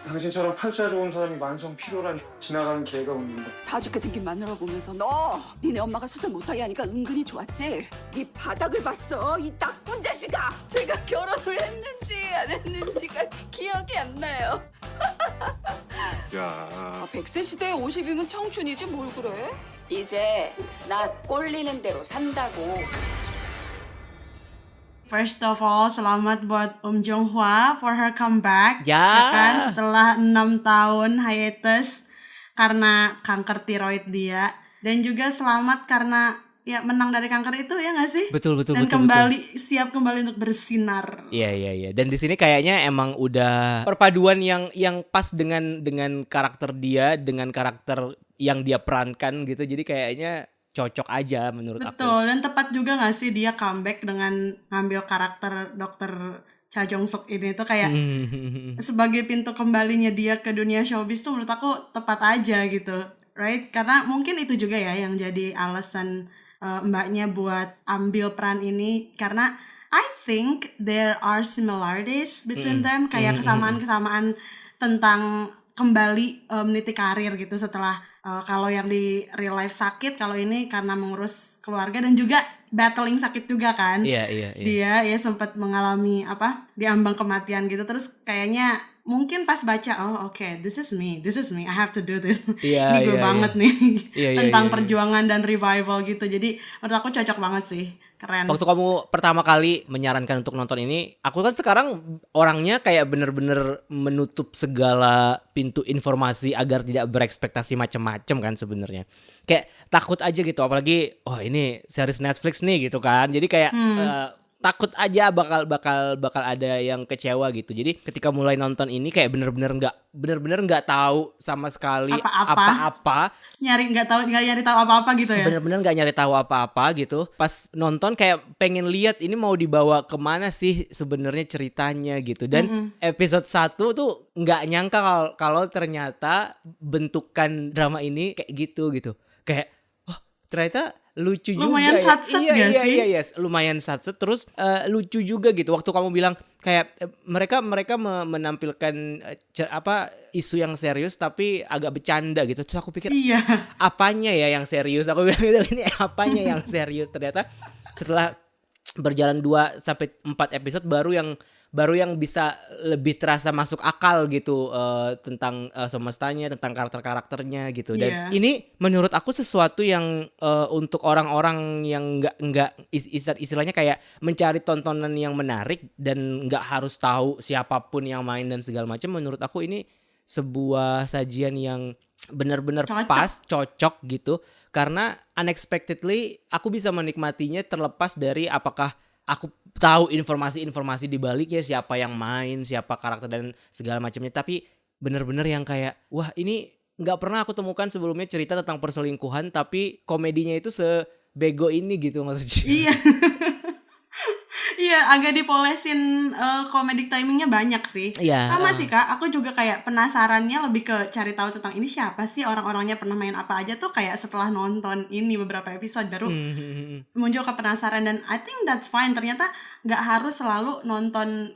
당신처럼 팔자 좋은 사람이 만성 피로라니 지나가는 기회가 오는데 다 죽게 생긴 마누라 보면서 너 니네 엄마가 수술 못하게 하니까 은근히 좋았지? 이 바닥을 봤어 이 나쁜 자식아. 제가 결혼을 했는지 안 했는지가 기억이 안 나요. 야, 100세 시대에 50이면 청춘이지 뭘 그래? 이제 나 꼴리는 대로 산다고. First of all, selamat buat Jonghwa for her comeback. Ya. Kan setelah 6 tahun hiatus karena kanker tiroid dia, dan juga selamat karena ya menang dari kanker itu, ya nggak sih? Betul. Dan kembali siap kembali untuk bersinar. Iya. Dan di sini kayaknya emang udah perpaduan yang pas dengan karakter dia, dengan karakter yang dia perankan gitu. Jadi kayaknya cocok aja menurut aku. Betul, dan tepat juga nggak sih dia comeback dengan ngambil karakter dokter Cha Jong Suk ini tuh kayak sebagai pintu kembalinya dia ke dunia showbiz tuh menurut aku tepat aja gitu, right? Karena mungkin itu juga ya yang jadi alasan mbaknya buat ambil peran ini, karena I think there are similarities between them, kayak kesamaan-kesamaan tentang kembali meniti karir gitu setelah kalau yang di real life sakit, kalau ini karena mengurus keluarga dan juga battling sakit juga kan. Iya. Dia ya sempat mengalami diambang kematian gitu, terus kayaknya mungkin pas baca okay, this is me, I have to do this. Iya, Ini gue iya, banget nih tentang iya. perjuangan dan revival gitu. Jadi menurut aku cocok banget sih, keren. Waktu kamu pertama kali menyarankan untuk nonton ini, aku kan sekarang orangnya kayak bener-bener menutup segala pintu informasi agar tidak berekspektasi macam-macam kan sebenarnya. Kayak takut aja gitu, apalagi ini series Netflix nih gitu kan. Jadi kayak takut aja bakal ada yang kecewa gitu. Jadi ketika mulai nonton ini kayak bener-bener nggak tahu sama sekali apa-apa. Nggak nyari tahu apa-apa gitu ya. Bener-bener nggak nyari tahu apa-apa gitu. Pas nonton kayak pengen lihat ini mau dibawa kemana sih sebenarnya ceritanya gitu. Dan episode 1 tuh nggak nyangka kalau ternyata bentukan drama ini kayak gitu. Kayak ternyata lucu lumayan juga satset ya. gak sih? Iya, lumayan satset. Terus lucu juga gitu. Waktu kamu bilang kayak mereka menampilkan isu yang serius tapi agak bercanda gitu. Terus aku pikir apanya ya yang serius? Aku bilang gitu, ini apanya yang serius? Ternyata setelah berjalan 2 sampai 4 episode baru yang bisa lebih terasa masuk akal gitu tentang semestanya, tentang karakternya gitu. Dan ini menurut aku sesuatu yang untuk orang-orang yang nggak istilahnya kayak mencari tontonan yang menarik dan nggak harus tahu siapapun yang main dan segala macam. Menurut aku ini sebuah sajian yang benar-benar pas, cocok gitu. Karena unexpectedly aku bisa menikmatinya terlepas dari apakah aku tahu informasi-informasi di baliknya, siapa yang main, siapa karakter dan segala macamnya. Tapi bener-bener yang kayak wah ini nggak pernah aku temukan sebelumnya cerita tentang perselingkuhan tapi komedinya itu sebego ini gitu maksudnya. Iya. Iya, agak dipolesin, comedic timingnya banyak sih. Sama sih Kak, aku juga kayak penasarannya lebih ke cari tahu tentang ini siapa sih, orang-orangnya pernah main apa aja tuh, kayak setelah nonton ini beberapa episode baru muncul ke penasaran. Dan I think that's fine, ternyata nggak harus selalu nonton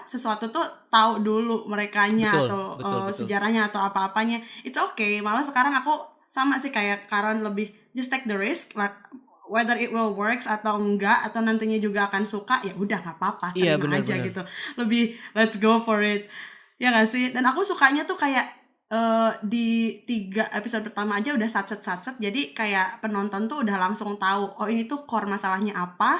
sesuatu tuh tahu dulu merekanya atau sejarahnya atau apa-apanya. It's okay, malah sekarang aku sama sih kayak Karan, lebih just take the risk, like whether it will works atau enggak, atau nantinya juga akan suka, ya udah nggak apa-apa, terima aja gitu. Lebih let's go for it, ya nggak sih? Dan aku sukanya tuh kayak di 3 episode pertama aja udah satset, jadi kayak penonton tuh udah langsung tahu ini tuh core masalahnya apa,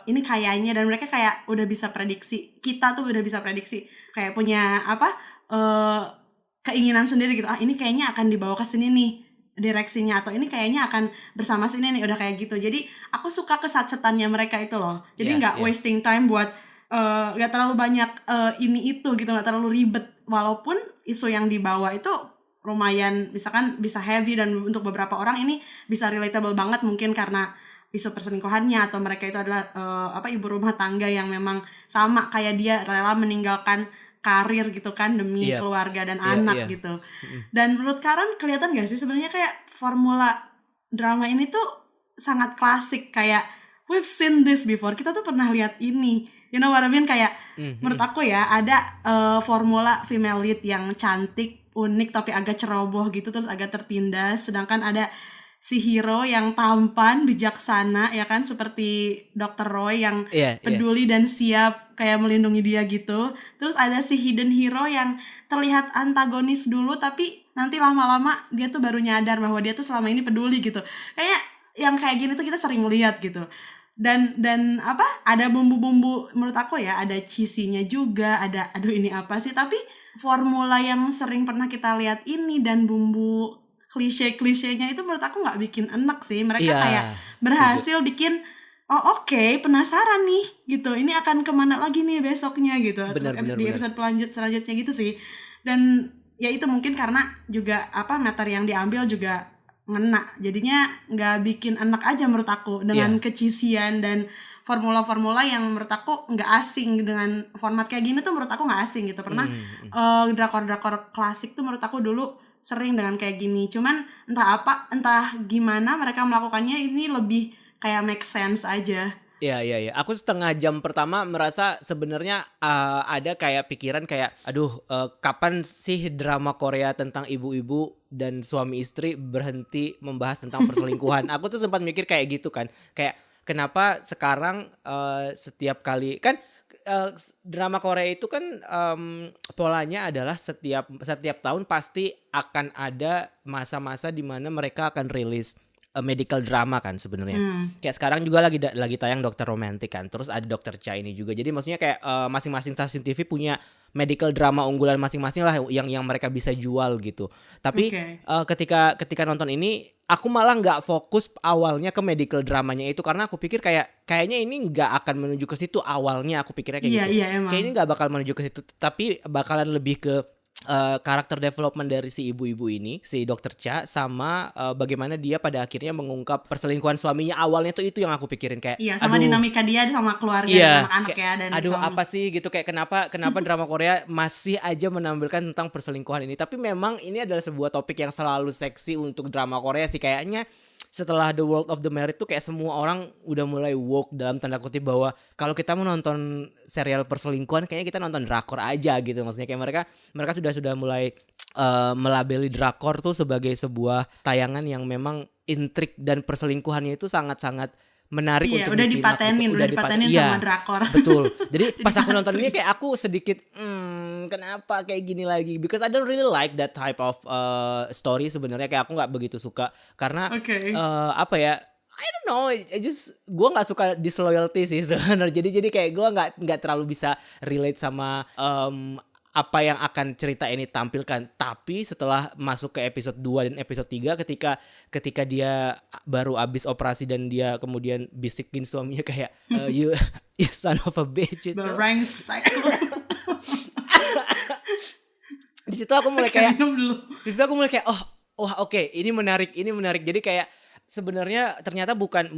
ini kayaknya, dan mereka kayak udah bisa prediksi, kita tuh udah bisa prediksi, kayak punya keinginan sendiri gitu, ini kayaknya akan dibawa ke sini nih direksinya, atau ini kayaknya akan bersama sini nih, udah kayak gitu. Jadi aku suka kesatsetannya mereka itu loh. Jadi nggak wasting time buat nggak terlalu banyak ini itu gitu, nggak terlalu ribet. Walaupun isu yang dibawa itu lumayan, misalkan bisa heavy, dan untuk beberapa orang ini bisa relatable banget, mungkin karena isu perselingkuhannya, atau mereka itu adalah ibu rumah tangga yang memang sama kayak dia, rela meninggalkan karir gitu kan demi keluarga dan anak gitu. Dan menurut Karan kelihatan gak sih sebenarnya kayak formula drama ini tuh sangat klasik, kayak we've seen this before, kita tuh pernah lihat ini, you know what I mean, kayak menurut aku ya ada formula female lead yang cantik, unik tapi agak ceroboh gitu, terus agak tertindas. Sedangkan ada si hero yang tampan, bijaksana ya kan, seperti Dr. Roy yang peduli dan siap kayak melindungi dia gitu. Terus ada si hidden hero yang terlihat antagonis dulu tapi nanti lama-lama dia tuh baru nyadar bahwa dia tuh selama ini peduli gitu. Kayak yang kayak gini tuh kita sering lihat gitu. Dan ada bumbu-bumbu menurut aku ya, ada cheesy-nya juga, ada aduh ini apa sih, tapi formula yang sering pernah kita lihat ini dan bumbu klise-klisenya itu menurut aku nggak bikin enak sih. Mereka kayak berhasil bikin oke, penasaran nih gitu, ini akan kemana lagi nih besoknya gitu, di episode selanjutnya gitu sih. Dan ya itu mungkin karena juga materi yang diambil juga ngena, jadinya nggak bikin enak aja menurut aku dengan kecisian dan formula-formula yang menurut aku nggak asing. Dengan format kayak gini tuh menurut aku nggak asing gitu. Pernah drakor-drakor klasik tuh menurut aku dulu sering dengan kayak gini, cuman entah gimana mereka melakukannya ini lebih kayak make sense aja. Iya. Aku setengah jam pertama merasa sebenarnya ada kayak pikiran kayak, aduh, kapan sih drama Korea tentang ibu-ibu dan suami istri berhenti membahas tentang perselingkuhan? Aku tuh sempat mikir kayak gitu kan, kayak kenapa sekarang setiap kali kan drama Korea itu kan polanya adalah setiap tahun pasti akan ada masa-masa di mana mereka akan rilis medical drama kan sebenarnya. Kayak sekarang juga lagi tayang Dokter Romantik kan. Terus ada Dokter Cha ini juga. Jadi maksudnya kayak masing-masing stasiun TV punya medical drama unggulan masing-masing lah yang mereka bisa jual gitu. Tapi ketika nonton ini aku malah nggak fokus awalnya ke medical dramanya itu, karena aku pikir kayaknya ini nggak akan menuju ke situ awalnya. Aku pikirnya kayak gitu. Iya, emang. Kayak ini nggak bakal menuju ke situ, tapi bakalan lebih ke karakter development dari si ibu-ibu ini, si Dokter Cha, sama bagaimana dia pada akhirnya mengungkap perselingkuhan suaminya. Awalnya tuh itu yang aku pikirin kayak, sama dinamika dia sama keluarga dan anak-anak ya, dan aduh suami. Apa sih gitu, kayak kenapa drama Korea masih aja menampilkan tentang perselingkuhan ini. Tapi memang ini adalah sebuah topik yang selalu seksi untuk drama Korea sih. Kayaknya setelah The World of the Married tuh kayak semua orang udah mulai woke dalam tanda kutip, bahwa kalau kita mau nonton serial perselingkuhan kayaknya kita nonton drakor aja gitu. Maksudnya kayak mereka sudah mulai melabeli drakor tuh sebagai sebuah tayangan yang memang intrik dan perselingkuhannya itu sangat-sangat menarik untuk disimak. Udah dipatenin sama drakor. Betul. Jadi pas aku nonton ini kayak aku sedikit kenapa kayak gini lagi, because I don't really like that type of story sebenarnya. Kayak aku nggak begitu suka karena I don't know, gue nggak suka disloyalty sih sebenarnya. Jadi kayak gue nggak terlalu bisa relate sama apa yang akan cerita ini tampilkan. Tapi setelah masuk ke episode 2 dan episode 3, ketika dia baru abis operasi dan dia kemudian bisikin suaminya kayak you son of a bitch gitu. Brengsek. Di situ aku mulai kayak oke, ini menarik. Jadi kayak sebenarnya ternyata bukan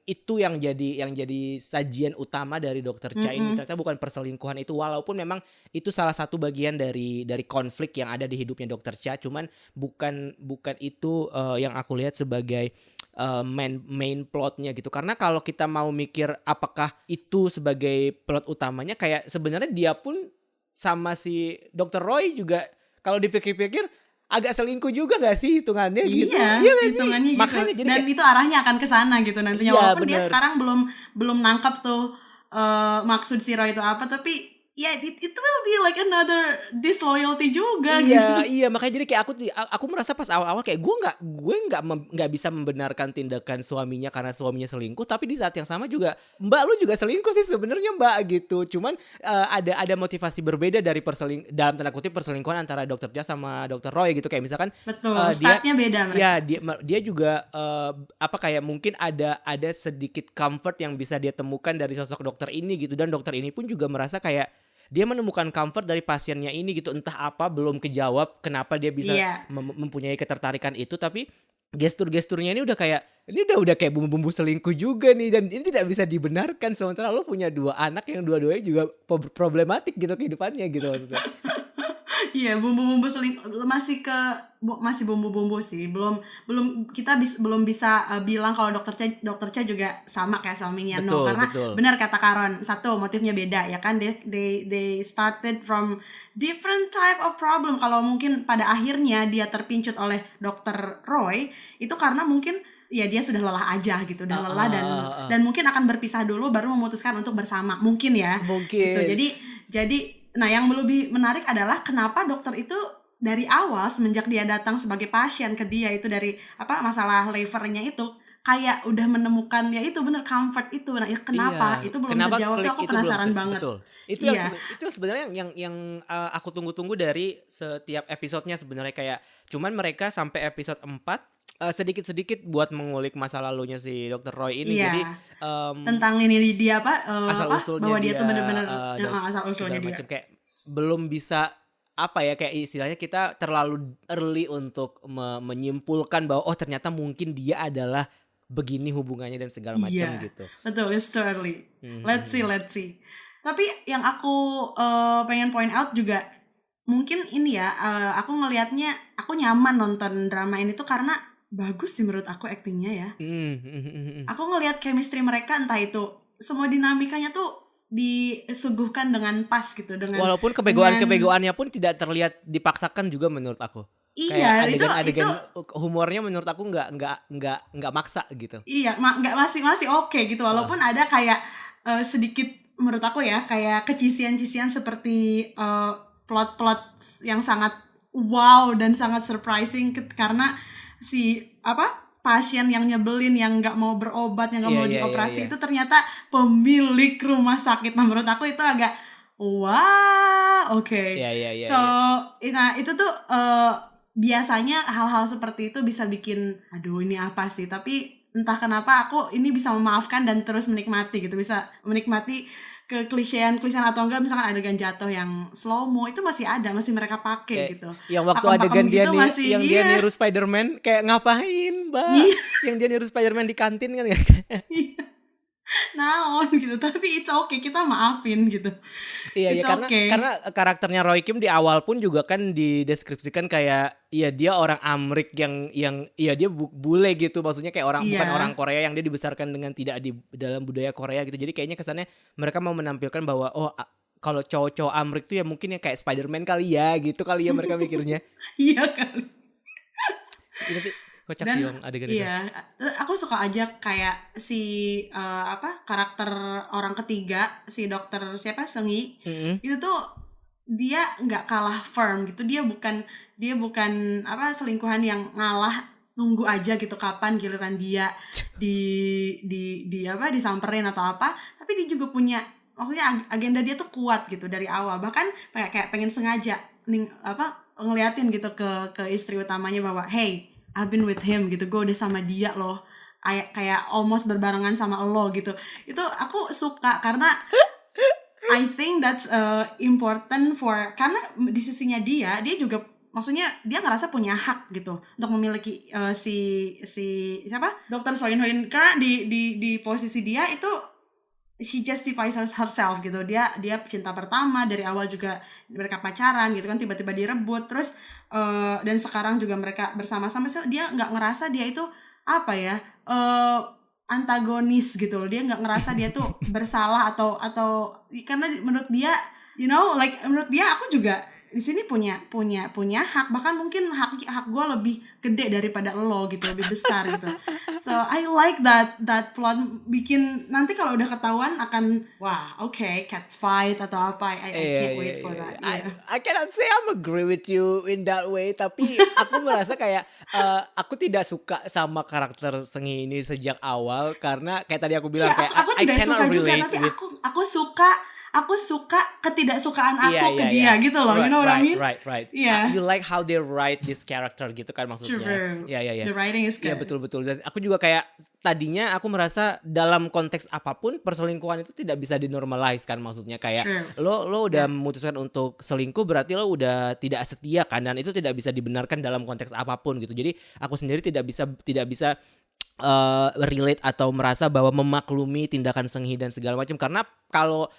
itu yang jadi sajian utama dari Dokter Cha ini. Ternyata bukan perselingkuhan itu, walaupun memang itu salah satu bagian dari konflik yang ada di hidupnya Dokter Cha, cuman bukan itu yang aku lihat sebagai main plotnya gitu. Karena kalau kita mau mikir apakah itu sebagai plot utamanya, kayak sebenarnya dia pun sama si Dr. Roy juga kalau dipikir-pikir agak selingkuh juga gak sih hitungannya gitu? Iya hitungannya gitu. Makanya, dan itu arahnya akan ke sana gitu nantinya. Walaupun bener. Dia sekarang belum nangkap tuh maksud si Roy itu apa, tapi ya it will be like another disloyalty juga gitu. Iya, makanya jadi kayak aku merasa pas awal-awal kayak gue nggak bisa membenarkan tindakan suaminya karena suaminya selingkuh, tapi di saat yang sama juga Mbak lu juga selingkuh sih sebenarnya Mbak gitu. Cuman ada motivasi berbeda dari dalam tanda kutip perselingkuhan antara Dr. Cha sama Dr. Roy gitu. Kayak misalkan betul, startnya beda mereka. Ya, dia juga kayak mungkin ada sedikit comfort yang bisa dia temukan dari sosok dokter ini gitu, dan dokter ini pun juga merasa kayak dia menemukan comfort dari pasiennya ini gitu. Entah apa belum kejawab kenapa dia bisa mempunyai ketertarikan itu, tapi gestur-gesturnya ini udah kayak bumbu-bumbu selingkuh juga nih, dan ini tidak bisa dibenarkan sementara lo punya 2 anak yang dua-duanya juga problematik gitu kehidupannya gitu maksudnya. Iya, bumbu-bumbu masih bumbu-bumbu sih. Belum kita belum bisa bilang kalau dokter Cha juga sama kayak suaminya. No, karena benar kata Karon, satu motifnya beda ya kan. They started from different type of problem. Kalau mungkin pada akhirnya dia terpincut oleh dokter Roy itu karena mungkin ya dia sudah lelah aja gitu, udah lelah dan mungkin akan berpisah dulu baru memutuskan untuk bersama. Mungkin ya. Gitu. Jadi nah, yang lebih menarik adalah kenapa dokter itu dari awal semenjak dia datang sebagai pasien ke dia itu dari masalah livernya itu kayak udah menemukan ya itu bener comfort itu. Nah, ya kenapa? Itu belum terjawab tuh, aku penasaran banget. Betul. Itu sebenarnya yang aku tunggu-tunggu dari setiap episodenya sebenarnya, kayak cuman mereka sampai episode 4 sedikit-sedikit buat mengulik masa lalunya si Dr. Roy ini. Jadi tentang ini dia asal-usulnya bahwa dia tuh bener-bener asal-usulnya dia. Macam kayak belum bisa kayak istilahnya kita terlalu early untuk menyimpulkan bahwa ternyata mungkin dia adalah begini hubungannya dan segala macam gitu. Betul, it's too early. Let's see. Tapi yang aku pengen point out juga mungkin ini ya, aku ngelihatnya aku nyaman nonton drama ini tuh karena bagus sih menurut aku aktingnya ya. Aku ngelihat chemistry mereka, entah itu semua dinamikanya tuh disuguhkan dengan pas gitu, dengan walaupun kebegoannya pun tidak terlihat dipaksakan juga menurut aku. Iya, kayak adegan humornya menurut aku nggak maksa gitu. Iya, nggak masih oke gitu, walaupun ada kayak sedikit menurut aku ya kayak kecisian-cisian seperti plot-plot yang sangat wow dan sangat surprising karena si pasien yang nyebelin, yang nggak mau berobat, yang nggak mau dioperasi itu ternyata pemilik rumah sakit. Nah, menurut aku itu agak wow, oke. So, nah itu tuh biasanya hal-hal seperti itu bisa bikin aduh ini apa sih, tapi entah kenapa aku ini bisa memaafkan dan terus menikmati gitu, bisa menikmati keklisean atau enggak, misalkan adegan jatuh yang slow mo itu masih mereka pakai gitu. Yang waktu adegan dia gitu dia niru Spider-Man, kayak ngapain, Mbak? Yang dia niru Spider-Man di kantin kan ya. Naon gitu, tapi it's okay, kita maafin gitu. Iya, karena karakternya Roy Kim di awal pun juga kan dideskripsikan kayak dia orang Amrik yang dia bule gitu, maksudnya kayak bukan orang Korea yang dia dibesarkan dengan tidak di dalam budaya Korea gitu. Jadi kayaknya kesannya mereka mau menampilkan bahwa kalau cowok-cowok Amrik tuh ya mungkin yang kayak Spider-Man kali ya mereka mikirnya. Iya kali. Itu kocak sih yang adegan itu. Iya, aku suka aja kayak si karakter orang ketiga, si dokter siapa, Seung-yi, itu tuh dia nggak kalah firm gitu. Dia bukan selingkuhan yang ngalah nunggu aja gitu kapan giliran dia disamperin atau apa, tapi dia juga punya, maksudnya agenda dia tuh kuat gitu dari awal, bahkan kayak pengen sengaja ngeliatin gitu ke istri utamanya bahwa hey, I've been with him gitu, gue udah sama dia loh, kayak almost berbarengan sama lo gitu. Itu aku suka karena I think that's important karena di sisinya dia juga, maksudnya dia ngerasa punya hak gitu untuk memiliki si siapa, Dr. Soin Hoin, karena di posisi dia itu she justifies herself gitu. Dia cinta pertama, dari awal juga mereka pacaran gitu kan, tiba-tiba direbut terus dan sekarang juga mereka bersama-sama. Dia nggak ngerasa dia itu antagonis gitu loh. Dia nggak ngerasa dia tuh bersalah atau karena menurut dia menurut dia aku juga di sini punya hak, bahkan mungkin hak gue lebih gede daripada lo gitu, lebih besar gitu. So I like that plot, bikin nanti kalau udah ketahuan akan cats fight atau apa. I can't wait for that. I cannot say I'm agree with you in that way, tapi aku merasa kayak aku tidak suka sama karakter Seung-yi ini sejak awal, karena kayak tadi aku bilang kayak aku I tidak cannot suka relate juga, tapi aku suka ketidaksukaan aku ke dia gitu loh. You know what I mean? Right. Yeah. You like how they write this character gitu kan maksudnya. True. Yeah. The writing is good. Iya, betul. Dan aku juga kayak tadinya aku merasa dalam konteks apapun perselingkuhan itu tidak bisa dinormalize kan, maksudnya kayak lo udah memutuskan untuk selingkuh berarti lo udah tidak setia kan, dan itu tidak bisa dibenarkan dalam konteks apapun gitu. Jadi aku sendiri tidak bisa relate atau merasa bahwa memaklumi tindakan Seung-yi dan segala macam, karena kalau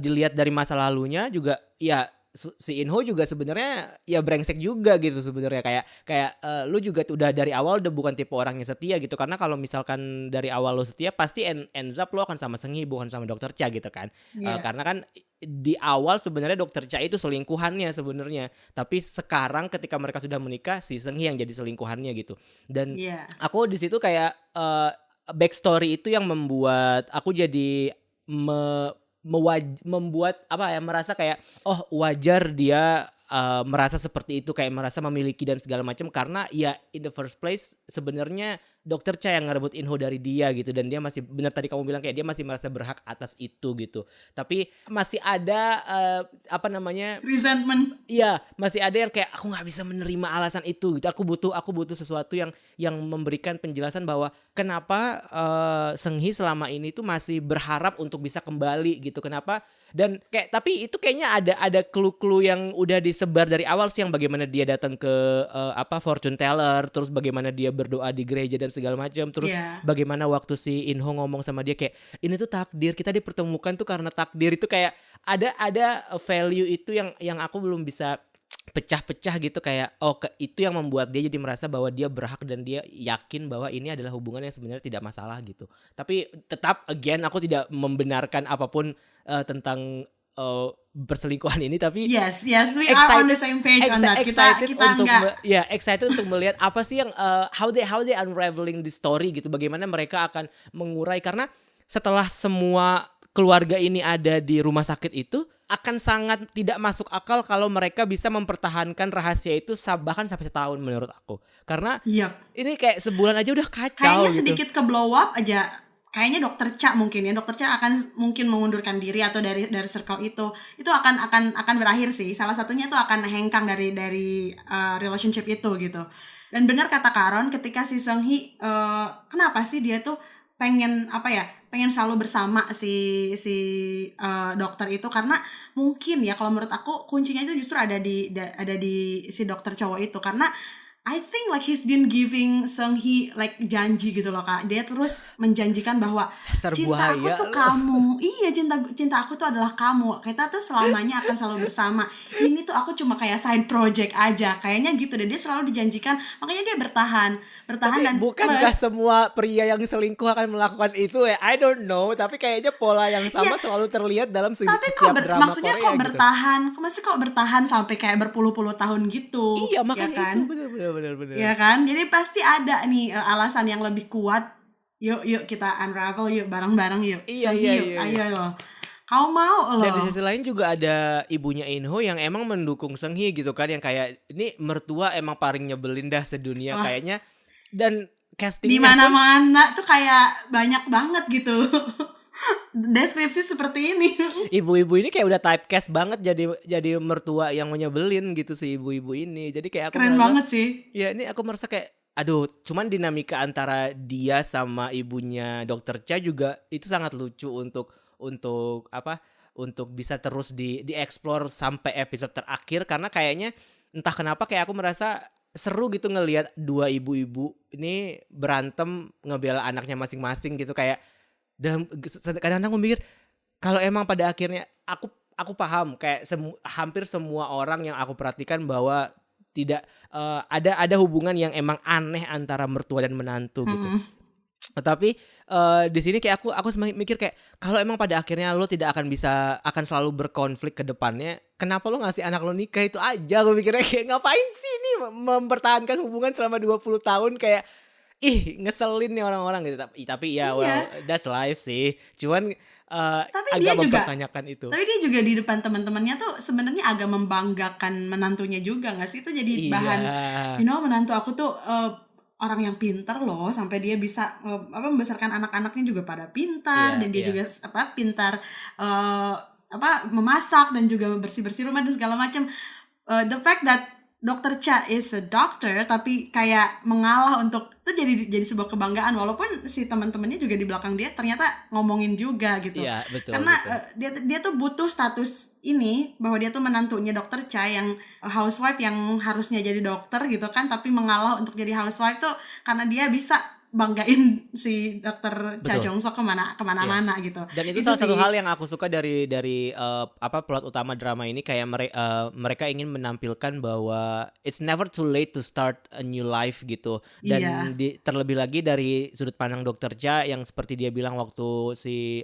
dilihat dari masa lalunya juga ya si Inho juga sebenarnya ya brengsek juga gitu sebenarnya, kayak lu juga udah dari awal udah bukan tipe orang yang setia gitu, karena kalau misalkan dari awal lu setia pasti ends up lu akan sama Seunggi bukan sama Dokter Cha gitu kan. Karena kan di awal sebenarnya Dokter Cha itu selingkuhannya sebenarnya, tapi sekarang ketika mereka sudah menikah si Seunggi yang jadi selingkuhannya gitu. Dan aku di situ kayak backstory itu yang membuat aku jadi membuat apa ya, merasa kayak oh wajar dia merasa seperti itu, kayak merasa memiliki dan segala macam, karena ya in the first place sebenarnya Dokter Cha yang ngerebut Inho dari dia gitu, dan dia masih, benar tadi kamu bilang, kayak dia masih merasa berhak atas itu gitu, tapi masih ada apa namanya, resentment. Iya, masih ada yang kayak aku nggak bisa menerima alasan itu gitu. Aku butuh sesuatu yang memberikan penjelasan bahwa kenapa Seunggi selama ini tuh masih berharap untuk bisa kembali gitu. Kenapa? Dan kayak tapi itu kayaknya ada clue-clue yang udah disebar dari awal sih, yang bagaimana dia datang ke fortune teller, terus bagaimana dia berdoa di gereja dan segala macam, terus bagaimana waktu si Inho ngomong sama dia kayak ini tuh takdir, kita dipertemukan tuh karena takdir. Itu kayak ada value itu yang aku belum bisa pecah-pecah gitu, kayak itu yang membuat dia jadi merasa bahwa dia berhak dan dia yakin bahwa ini adalah hubungan yang sebenarnya tidak masalah gitu. Tapi tetap again aku tidak membenarkan apapun tentang berselingkuhan ini, tapi yes we are on the same page on that. Kita enggak excited untuk melihat apa sih yang how they unraveling the story gitu, bagaimana mereka akan mengurai, karena setelah semua keluarga ini ada di rumah sakit itu akan sangat tidak masuk akal kalau mereka bisa mempertahankan rahasia itu bahkan sampai setahun menurut aku, karena ini kayak sebulan aja udah kacau kayaknya gitu. Sedikit ke blow up aja. Kayaknya Dokter Cha mungkin akan mungkin mengundurkan diri atau dari circle itu akan berakhir sih. Salah satunya itu akan hengkang dari relationship itu gitu. Dan benar kata Karon, ketika si Seunggi kenapa sih dia tuh pengen selalu bersama si dokter itu, karena mungkin ya kalau menurut aku kuncinya itu justru ada di si dokter cowok itu, karena I think like he's been giving Seunggi like janji gitu loh Kak. Dia terus menjanjikan bahwa cinta aku tuh kamu. Iya, cinta aku tuh adalah kamu. Kita tuh selamanya akan selalu bersama. Ini tuh aku cuma kayak side project aja. Kayaknya gitu deh. Dia selalu dijanjikan. Makanya dia bertahan tapi dan bukankah semua pria yang selingkuh akan melakukan itu ya? I don't know, tapi kayaknya pola yang sama selalu terlihat dalam setiap drama maksudnya Korea kok bertahan? Maksudnya kok bertahan sampai kayak berpuluh-puluh tahun gitu? Iya, makanya ya kan? itu bener. Ya kan, jadi pasti ada nih alasan yang lebih kuat. Yuk kita unravel yuk bareng-bareng yuk. Iya. Ayo loh. Kau mau loh. Dan di sisi lain juga ada ibunya Inho yang emang mendukung Seunggi gitu kan, yang kayak ini mertua emang paling nyebelin dah sedunia kayaknya. Dan castingnya di mana-mana tuh kayak banyak banget gitu. Deskripsi seperti ini. Ibu-ibu ini kayak udah typecast banget jadi mertua yang menyebelin gitu si ibu-ibu ini. Jadi kayak aku keren banget sih. Ya ini aku merasa kayak aduh, cuman dinamika antara dia sama ibunya Dokter Cha juga itu sangat lucu untuk bisa terus dieksplor sampai episode terakhir, karena kayaknya entah kenapa kayak aku merasa seru gitu ngelihat dua ibu-ibu ini berantem ngebela anaknya masing-masing gitu. Kayak dalam kadang-kadang aku mikir kalau emang pada akhirnya aku paham kayak hampir semua orang yang aku perhatikan bahwa tidak ada hubungan yang emang aneh antara mertua dan menantu gitu. Tapi di sini kayak aku mikir kayak kalau emang pada akhirnya lo tidak akan selalu berkonflik ke depannya, kenapa lo ngasih anak lo nikah itu aja? Gue mikirnya kayak ngapain sih ini mempertahankan hubungan selama 20 tahun, kayak ngeselin nih orang-orang gitu. Tapi ya well that's life sih. Cuman tapi agak mempertanyakan itu. Tapi dia juga di depan teman-temannya tuh sebenarnya agak membanggakan menantunya juga nggak sih? Itu jadi bahan, menantu aku tuh orang yang pintar loh, sampai dia bisa membesarkan anak-anaknya juga pada pintar, dan dia juga pintar memasak dan juga bersih-bersih rumah dan segala macam. The fact that Dokter Cha is a doctor tapi kayak mengalah untuk itu jadi sebuah kebanggaan, walaupun si teman-temannya juga di belakang dia ternyata ngomongin juga gitu. Iya, betul. Karena dia tuh butuh status ini bahwa dia tuh menantunya Dokter Cha yang housewife yang harusnya jadi dokter gitu kan, tapi mengalah untuk jadi housewife tuh karena dia bisa banggain si dokter Cha Betul. Jong-sok kemana-mana gitu. Dan itu Itu salah satu sih. hal yang aku suka dari plot utama drama ini, kayak mereka ingin menampilkan bahwa it's never too late to start a new life gitu. Dan Iya. terlebih lagi dari sudut pandang dokter Cha yang seperti dia bilang waktu si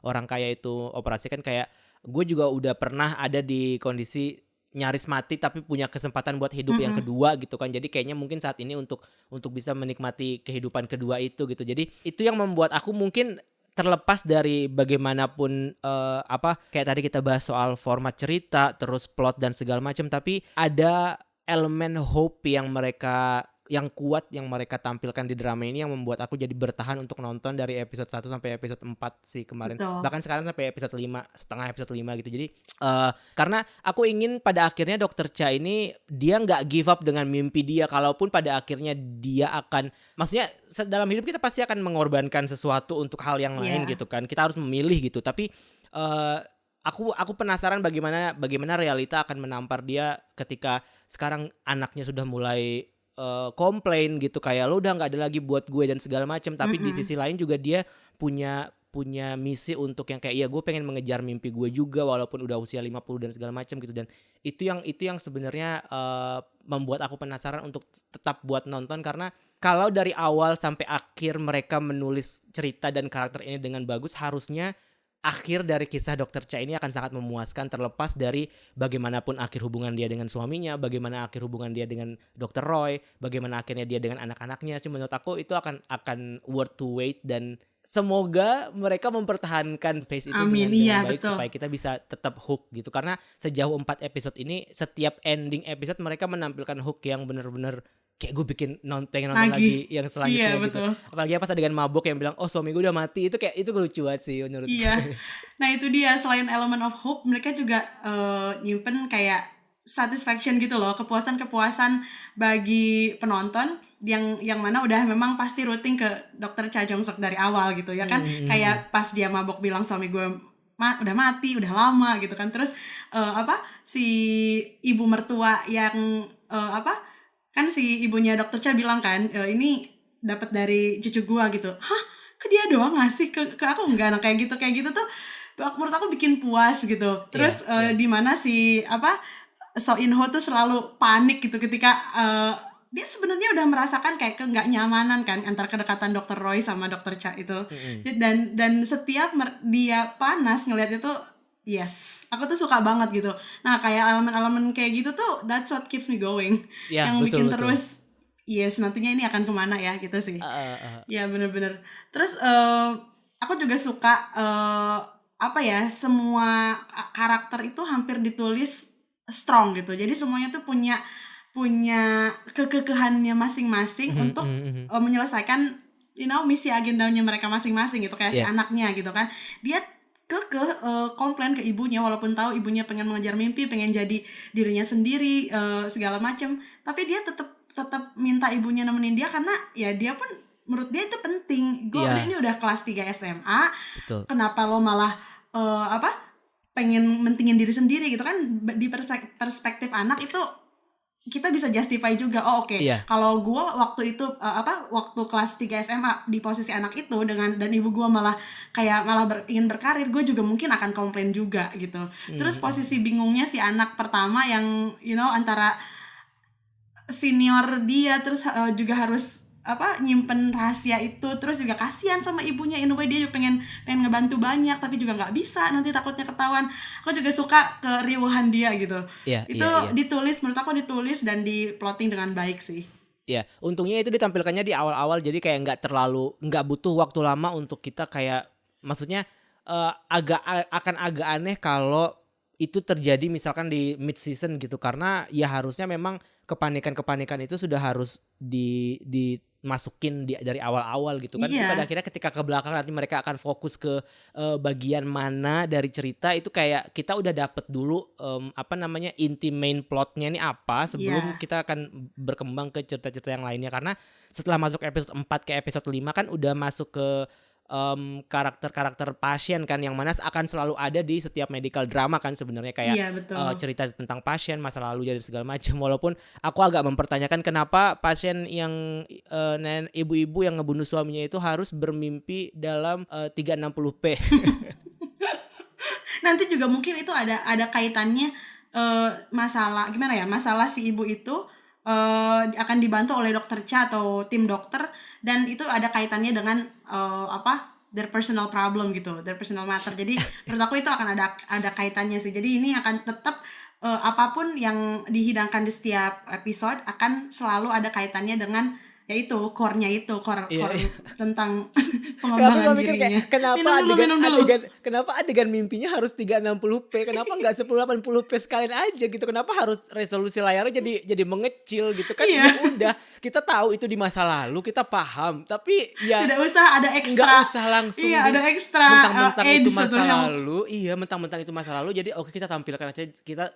orang kaya itu operasi, kan kayak gue juga udah pernah ada di kondisi nyaris mati tapi punya kesempatan buat hidup yang kedua gitu kan. Jadi kayaknya mungkin saat ini untuk bisa menikmati kehidupan kedua itu gitu. Jadi itu yang membuat aku mungkin terlepas dari bagaimanapun kayak tadi kita bahas soal format cerita, terus plot dan segala macam, tapi ada elemen hope yang kuat yang mereka tampilkan di drama ini yang membuat aku jadi bertahan untuk nonton dari episode 1 sampai episode 4 sih kemarin. Betul. Bahkan sekarang sampai episode 5, setengah episode 5 gitu. Jadi karena aku ingin pada akhirnya Dr. Cha ini dia nggak give up dengan mimpi dia, kalaupun pada akhirnya dia akan, maksudnya dalam hidup kita pasti akan mengorbankan sesuatu untuk hal yang lain gitu kan. Kita harus memilih gitu. Tapi aku penasaran bagaimana realita akan menampar dia ketika sekarang anaknya sudah mulai komplain gitu, kayak lo udah nggak ada lagi buat gue dan segala macam. Tapi di sisi lain juga dia punya misi untuk yang kayak, ya gue pengen mengejar mimpi gue juga walaupun udah usia 50 dan segala macam gitu. Dan itu yang sebenarnya membuat aku penasaran untuk tetap buat nonton, karena kalau dari awal sampai akhir mereka menulis cerita dan karakter ini dengan bagus, harusnya akhir dari kisah Dr. Cha ini akan sangat memuaskan, terlepas dari bagaimanapun akhir hubungan dia dengan suaminya, bagaimana akhir hubungan dia dengan Dr. Roy, bagaimana akhirnya dia dengan anak-anaknya sih. Menurut aku itu akan worth to wait, dan semoga mereka mempertahankan pace itu dengan baik, betul. supaya kita bisa tetap hook gitu. Karena sejauh 4 episode ini, setiap ending episode mereka menampilkan hook yang benar-benar kayak gue pengen nonton lagi yang selanjutnya gitu. Apalagi pas adegan mabuk yang bilang, oh suami gue udah mati, itu kayak itu lucu banget sih menurut gue. Iya. Nah itu dia, selain element of hope, mereka juga nyimpen kayak satisfaction gitu loh, kepuasan bagi penonton yang mana udah memang pasti rooting ke Dr. Cha Jong-sok dari awal gitu ya kan. Kayak pas dia mabok bilang suami gue udah mati, udah lama gitu kan. Terus si ibu mertua yang kan si ibunya Dr. Cha bilang kan, ini dapat dari cucu gua gitu. Hah, ke dia doang ngasih, ke aku enggak. Nah kayak gitu tuh menurut aku bikin puas gitu. Terus di mana si So In Ho tuh selalu panik gitu ketika dia sebenarnya udah merasakan kayak nggak nyamanan kan antara kedekatan Dr. Roy sama Dr. Cha itu. Dan setiap dia panas ngelihat itu, yes, aku tuh suka banget gitu. Nah kayak elemen-elemen kayak gitu tuh, that's what keeps me going. Yang bikin terus, yes, nantinya ini akan kemana ya gitu sih. Ya bener-bener. Terus aku juga suka semua karakter itu hampir ditulis strong gitu. Jadi semuanya tuh punya kekehannya masing-masing untuk menyelesaikan misi agendanya mereka masing-masing gitu. Kayak si anaknya gitu kan, dia komplain ke ibunya walaupun tahu ibunya pengen mengejar mimpi, pengen jadi dirinya sendiri, segala macam, tapi dia tetap minta ibunya nemenin dia karena ya dia pun menurut dia itu penting. Ini udah kelas 3 SMA. Betul. Kenapa lo malah pengen mentingin diri sendiri gitu kan. Di perspektif anak itu kita bisa justify juga. Kalau gue waktu itu waktu kelas 3 SMA di posisi anak itu dan ibu gue malah ingin berkarir, gue juga mungkin akan komplain juga gitu. Terus posisi bingungnya si anak pertama yang antara senior dia, terus juga harus nyimpen rahasia itu, terus juga kasihan sama ibunya, in a way dia juga pengen ngebantu banyak tapi juga nggak bisa, nanti takutnya ketahuan. Aku juga suka keriuhan dia gitu. Ditulis, menurut aku ditulis dan diplotting dengan baik sih. Ya, untungnya itu ditampilkannya di awal-awal, jadi kayak nggak butuh waktu lama untuk kita kayak, maksudnya akan agak aneh kalau itu terjadi misalkan di mid season gitu, karena ya harusnya memang kepanikan itu sudah harus dimasukin dari awal-awal gitu kan. Pada akhirnya ketika ke belakang nanti mereka akan fokus ke bagian mana dari cerita, itu kayak kita udah dapet dulu inti main plotnya ini apa sebelum kita akan berkembang ke cerita-cerita yang lainnya. Karena setelah masuk episode 4 ke episode 5 kan udah masuk ke karakter-karakter pasien kan, yang mana akan selalu ada di setiap medical drama kan sebenarnya, kayak Iya, betul. cerita tentang pasien, masa lalu dan segala macam. Walaupun aku agak mempertanyakan kenapa pasien yang ibu-ibu yang ngebunuh suaminya itu harus bermimpi dalam 360p. Nanti juga mungkin itu ada kaitannya masalah gimana ya, masalah si ibu itu akan dibantu oleh dokter Cha atau tim dokter, dan itu ada kaitannya dengan their personal problem gitu, their personal matter. Jadi menurut aku itu akan ada kaitannya sih. Jadi ini akan tetap apapun yang dihidangkan di setiap episode akan selalu ada kaitannya dengan yaitu core-nya itu, core tentang pengembangan dirinya. Kenapa adegan mimpinya harus 360p? Kenapa nggak 1080p sekalian aja gitu? Kenapa harus resolusi layarnya jadi mengecil gitu kan? Ya udah, kita tahu itu di masa lalu, kita paham. Tapi ya tidak usah ada ekstra. Nggak usah langsung. Iya, ada ekstra. Mentang-mentang itu masa lalu. Iya, mentang-mentang itu masa lalu. Jadi oke, kita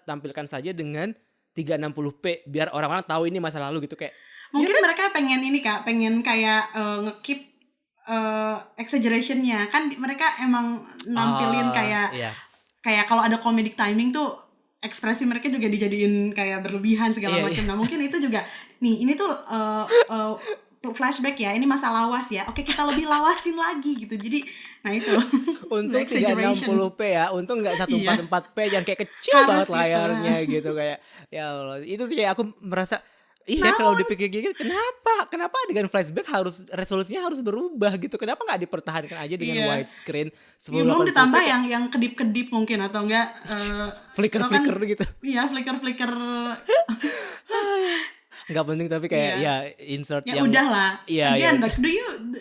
tampilkan saja dengan 360p biar orang-orang tahu ini masa lalu gitu, kayak. Mungkin mereka pengen ini Kak, pengen kayak nge-keep exaggeration-nya. Kan mereka emang nampilin kayak kalau ada comedic timing tuh ekspresi mereka juga dijadiin kayak berlebihan segala macam. Nah, mungkin itu juga nih, ini tuh flashback ya, ini masa lawas ya. Oke, kita lebih lawasin lagi gitu. Jadi, nah itu. Untung 360p ya, untung nggak 144p yang kayak kecil banget layarnya gitu, kayak ya Allah. Itu sih kayak aku merasa kalau dipikir gini, kenapa adegan flashback resolusinya harus berubah gitu? Kenapa nggak dipertahankan aja dengan widescreen? Belum ditambah yang kedip-kedip mungkin, atau enggak flicker gitu. Iya, flicker. Nggak penting, tapi kayak insert ya yang udahlah. Again, like,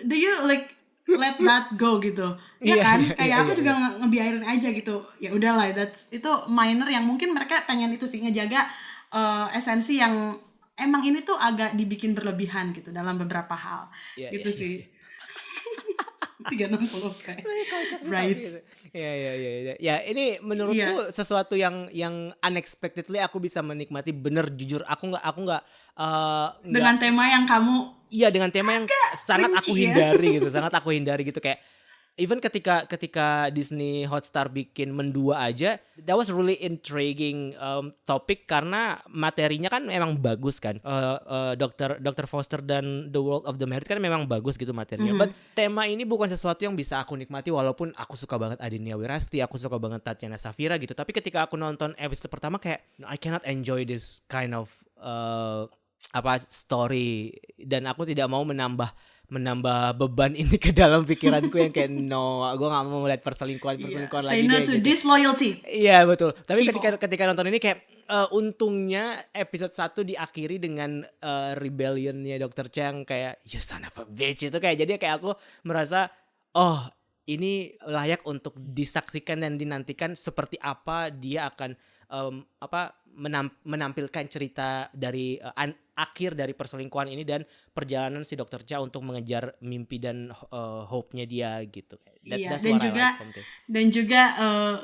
do you like let that go gitu? Ya kan? Kayak aku juga ngebiarin aja gitu. Ya udahlah, itu minor yang mungkin mereka pengen itu sih, ngejaga esensi yang emang ini tuh agak dibikin berlebihan gitu dalam beberapa hal, gitu sih. 360p, right? Ya, ini menurutku sesuatu yang unexpectedly aku bisa menikmati. Bener, jujur aku nggak dengan tema yang kamu dengan tema yang sangat aku hindari gitu, sangat aku hindari gitu, kayak even ketika Disney Hotstar bikin Mendua aja, that was really intriguing topik, karena materinya kan memang bagus kan. Dr. Foster dan The World of the Married kan memang bagus gitu materinya. But tema ini bukan sesuatu yang bisa aku nikmati, walaupun aku suka banget Adinia Wirasti, aku suka banget Tatiana Safira gitu. Tapi ketika aku nonton episode pertama, kayak I cannot enjoy this kind of story, dan aku tidak mau menambah beban ini ke dalam pikiranku yang kayak gue gak mau melihat perselingkuhan lagi. Say no to disloyalty. Iya, betul. Tapi ketika nonton ini kayak untungnya episode 1 diakhiri dengan rebellionnya Dr. Chang, kayak you son of a bitch, itu kayak, jadi kayak aku merasa ini layak untuk disaksikan dan dinantikan seperti apa dia akan menampilkan cerita dari akhir dari perselingkuhan ini dan perjalanan si Dr. Cha untuk mengejar mimpi dan hope-nya dia gitu. Dan juga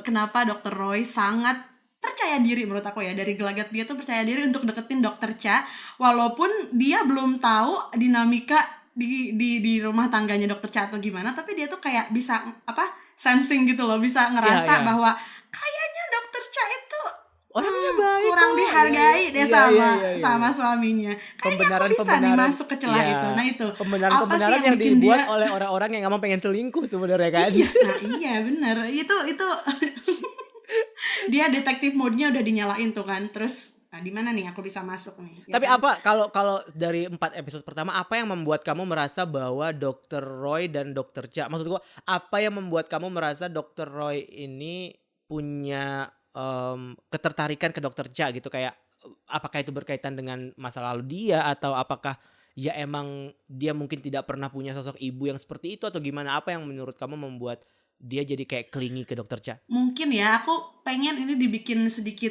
kenapa Dr. Roy sangat percaya diri, menurut aku ya, dari gelagat dia tuh percaya diri untuk deketin Dr. Cha, walaupun dia belum tahu dinamika di rumah tangganya Dr. Cha atau gimana, tapi dia tuh kayak bisa sensing gitu loh, bisa ngerasa bahwa kayaknya Dr. Cha itu orangnya baik, kurang dihargai deh sama suaminya. Kayaknya aku bisa nih masuk ke celah itu. Nah itu pembenaran yang dibuat oleh orang-orang yang emang pengen selingkuh sebenarnya kan. Iya benar. Itu dia detektif mode-nya udah dinyalain tuh kan. Terus di mana nih aku bisa masuk nih? Tapi apa kalau dari 4 episode pertama, apa yang membuat kamu merasa bahwa Dr. Roy dan Dr. Cha, maksud gua apa yang membuat kamu merasa Dr. Roy ini punya ketertarikan ke Dr. Cha gitu, kayak apakah itu berkaitan dengan masa lalu dia, atau apakah ya emang dia mungkin tidak pernah punya sosok ibu yang seperti itu, atau gimana? Apa yang menurut kamu membuat dia jadi kayak clingy ke Dr. Cha? Mungkin ya, aku pengen ini dibikin sedikit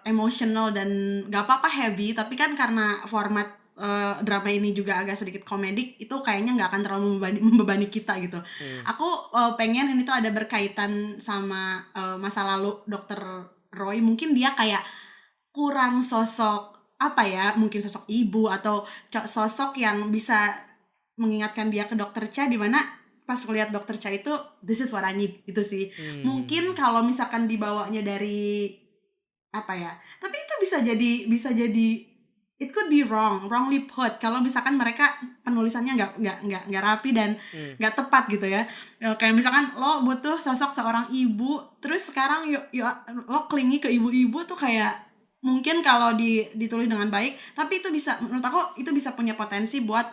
emotional dan gak apa-apa heavy, tapi kan karena format drama ini juga agak sedikit komedik, itu kayaknya nggak akan terlalu membebani kita gitu. Aku pengen ini tuh ada berkaitan sama masa lalu Dr. Roy. Mungkin dia kayak kurang sosok mungkin sosok ibu atau sosok yang bisa mengingatkan dia ke Dr. Cha, di mana pas ngeliat dokter Cha itu this is what I need gitu sih. Mungkin kalau misalkan dibawanya dari apa ya, tapi itu bisa jadi it could be wrongly put kalau misalkan mereka penulisannya nggak rapi dan nggak tepat gitu ya. Kayak misalkan lo butuh sosok seorang ibu, terus sekarang lo klingi ke ibu-ibu tuh kayak mungkin kalau ditulis dengan baik, tapi itu bisa, menurut aku itu bisa punya potensi buat,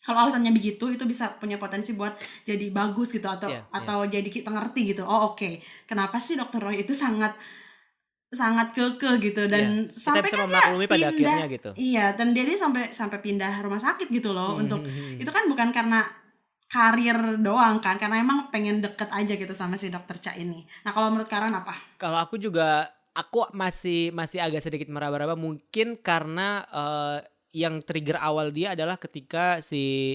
kalau alasannya begitu itu bisa punya potensi buat jadi bagus gitu atau jadi kita ngerti gitu. Oh oke. Kenapa sih Dr. Roy itu sangat kekeh gitu dan sampai kita bisa kan memaklumi pada akhirnya gitu. Iya, dan dia sampai pindah rumah sakit gitu loh untuk itu kan bukan karena karir doang kan, karena emang pengen deket aja gitu sama si dokter Cha ini. Nah, kalau menurut Karan apa? Kalau aku masih agak sedikit meraba-raba, mungkin karena yang trigger awal dia adalah ketika si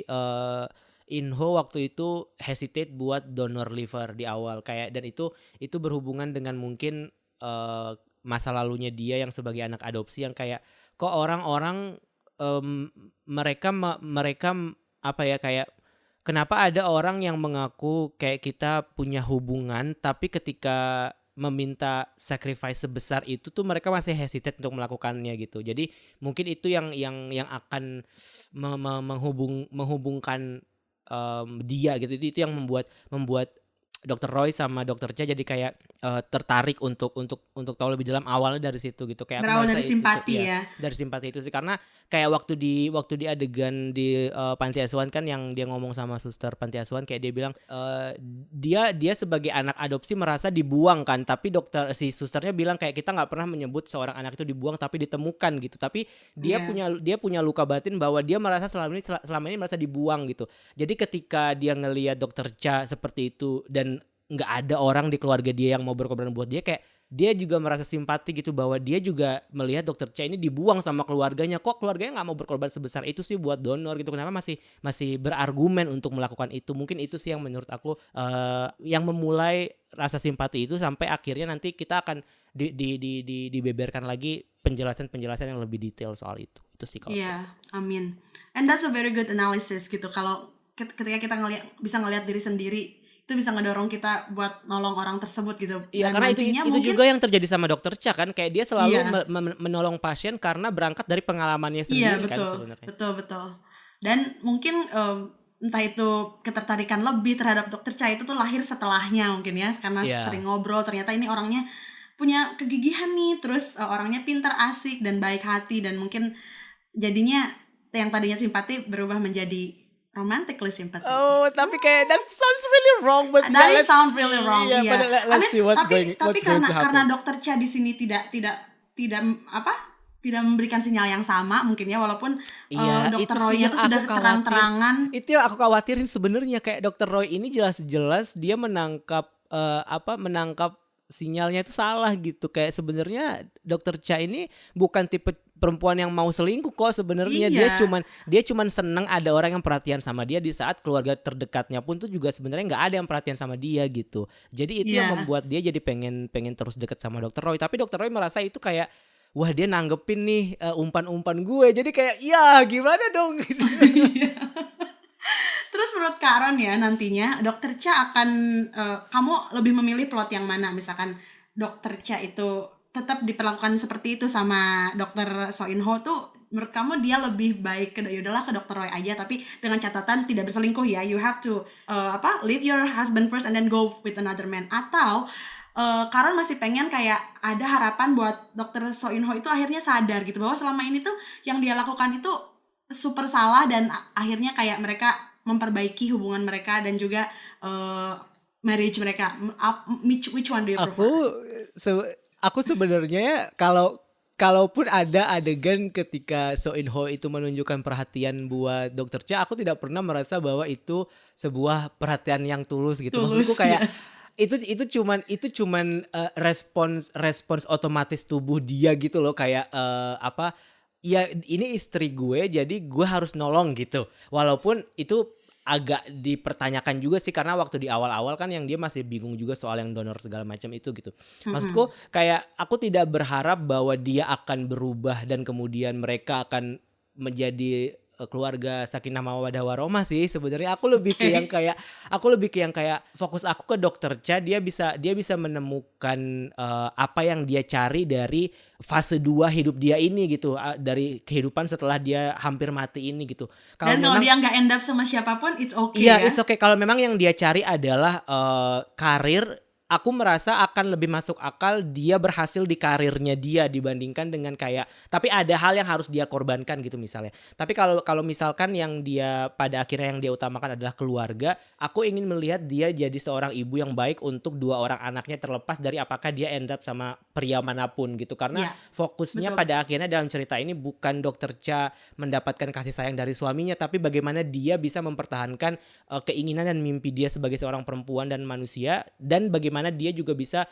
Inho waktu itu hesitate buat donor liver di awal kayak, dan itu berhubungan dengan mungkin masa lalunya dia yang sebagai anak adopsi yang kayak kok orang-orang mereka apa ya, kayak kenapa ada orang yang mengaku kayak kita punya hubungan tapi ketika meminta sacrifice sebesar itu tuh mereka masih hesitate untuk melakukannya gitu. Jadi mungkin itu yang akan menghubungkan dia gitu. Itu yang membuat Dr. Roy sama Dr. Cha jadi kayak tertarik untuk tahu lebih dalam, awalnya dari situ gitu, kayak berawal dari simpati ya. Dari simpati itu sih, karena kayak waktu di adegan di panti asuhan kan yang dia ngomong sama suster panti asuhan, kayak dia bilang dia sebagai anak adopsi merasa dibuang kan, tapi si susternya bilang kayak kita nggak pernah menyebut seorang anak itu dibuang tapi ditemukan gitu, tapi dia punya luka batin bahwa dia merasa selama ini merasa dibuang gitu. Jadi ketika dia ngelihat Dr. Cha seperti itu dan nggak ada orang di keluarga dia yang mau berkorban buat dia, kayak dia juga merasa simpati gitu bahwa dia juga melihat Dr. Cha ini dibuang sama keluarganya, kok keluarganya nggak mau berkorban sebesar itu sih buat donor gitu, kenapa masih berargumen untuk melakukan itu. Mungkin itu sih yang menurut aku yang memulai rasa simpati itu, sampai akhirnya nanti kita akan dibeberkan lagi penjelasan yang lebih detail soal itu sih kalau amin. And that's a very good analysis gitu, kalau ketika kita bisa ngelihat diri sendiri itu bisa ngedorong kita buat nolong orang tersebut gitu. Iya, karena itu juga yang terjadi sama Dr. Cha kan, kayak dia selalu menolong pasien karena berangkat dari pengalamannya sendiri kan sebenarnya. Betul. Dan mungkin entah itu ketertarikan lebih terhadap Dr. Cha itu tuh lahir setelahnya mungkin ya, karena sering ngobrol, ternyata ini orangnya punya kegigihan nih, terus orangnya pintar, asik dan baik hati, dan mungkin jadinya yang tadinya simpati berubah menjadi romantically sympathy. Oh, tapi kayak that sounds really wrong, but that sounds really wrong. Yeah, but let's see what's going to happen. Karena Dr. Cha di sini tidak memberikan sinyal yang sama mungkin ya, walaupun Dr. Roy itu sudah terang-terangan. Itu yang aku khawatirin sebenarnya, kayak Dr. Roy ini jelas-jelas dia menangkap sinyalnya itu salah gitu. Kayak sebenarnya Dr. Cha ini bukan tipe perempuan yang mau selingkuh kok sebenarnya. Dia cuman seneng ada orang yang perhatian sama dia di saat keluarga terdekatnya pun tuh juga sebenarnya nggak ada yang perhatian sama dia gitu. Jadi itu yang membuat dia jadi pengen terus deket sama Dr. Roy. Tapi Dr. Roy merasa itu kayak, wah dia nanggepin nih umpan-umpan gue. Jadi kayak ya gimana dong gitu. Terus menurut Karon ya, nantinya Dr. Cha akan kamu lebih memilih plot yang mana? Misalkan Dr. Cha itu tetap diperlakukan seperti itu sama Dr. So In Ho tuh, menurut kamu dia lebih baik yaudahlah ke Dr. Roy aja, tapi dengan catatan tidak berselingkuh ya, you have to leave your husband first and then go with another man. Atau Karon masih pengen kayak ada harapan buat Dr. So In Ho itu akhirnya sadar gitu bahwa selama ini tuh yang dia lakukan itu super salah, dan akhirnya kayak mereka memperbaiki hubungan mereka dan juga marriage mereka. Which one do you prefer? Aku sebenarnya kalaupun ada adegan ketika So In Ho itu menunjukkan perhatian buat Dr. Cha, aku tidak pernah merasa bahwa itu sebuah perhatian yang tulus gitu. Maksudku kayak itu cuman respons otomatis tubuh dia gitu loh, kayak ya ini istri gue jadi gue harus nolong gitu. Walaupun itu agak dipertanyakan juga sih, karena waktu di awal-awal kan yang dia masih bingung juga soal yang donor segala macam itu gitu. Maksudku kayak aku tidak berharap bahwa dia akan berubah dan kemudian mereka akan menjadi keluarga sakinah mawaddah warahmah sih sebenarnya. Aku lebih ke yang kayak fokus aku ke Dr. Cha, dia bisa menemukan apa yang dia cari dari fase 2 hidup dia ini gitu, dari kehidupan setelah dia hampir mati ini gitu. Dan kalau dia nggak end up sama siapapun, it's okay. Iya, it's okay. Kalau memang yang dia cari adalah karir, aku merasa akan lebih masuk akal dia berhasil di karirnya dia dibandingkan dengan kayak, tapi ada hal yang harus dia korbankan gitu misalnya. Tapi kalau misalkan yang dia pada akhirnya yang dia utamakan adalah keluarga, aku ingin melihat dia jadi seorang ibu yang baik untuk 2 orang anaknya, terlepas dari apakah dia end up sama pria manapun gitu. Karena fokusnya pada akhirnya dalam cerita ini bukan Dr. Cha mendapatkan kasih sayang dari suaminya, tapi bagaimana dia bisa mempertahankan keinginan dan mimpi dia sebagai seorang perempuan dan manusia, dan bagaimana dia juga bisa